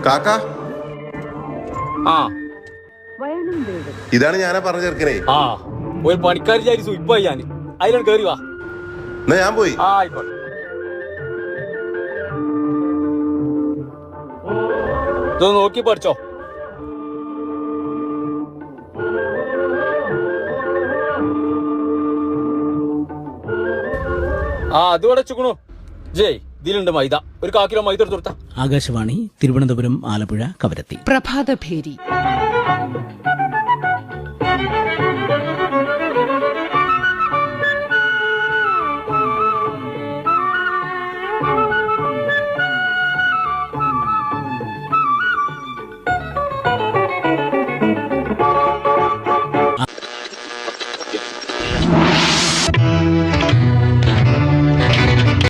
കാക്ക ആ ഇതാണ് ഞാനാ പറഞ്ഞ ചെറുക്കനെ. ആ ഒരു പണിക്കാർ വിചാരിച്ചു ഇപ്പൊ ഞാൻ അതിലാണ് കേറി വാ. എന്നാ ഞാൻ പോയി. ആ ആയിക്കോട്ടെ. ഇതൊന്ന് നോക്കി പഠിച്ചോ. ആ അത് അടച്ചുക്കണു. ജയ് ഇതിലുണ്ട് മൈദ. ഒരു 1/4 കിലോ മൈദ എടുത്ത് കൊടുത്ത. ആകാശവാണി തിരുവനന്തപുരം, ആലപ്പുഴ, കവരത്തി. പ്രഭാതഭേരി.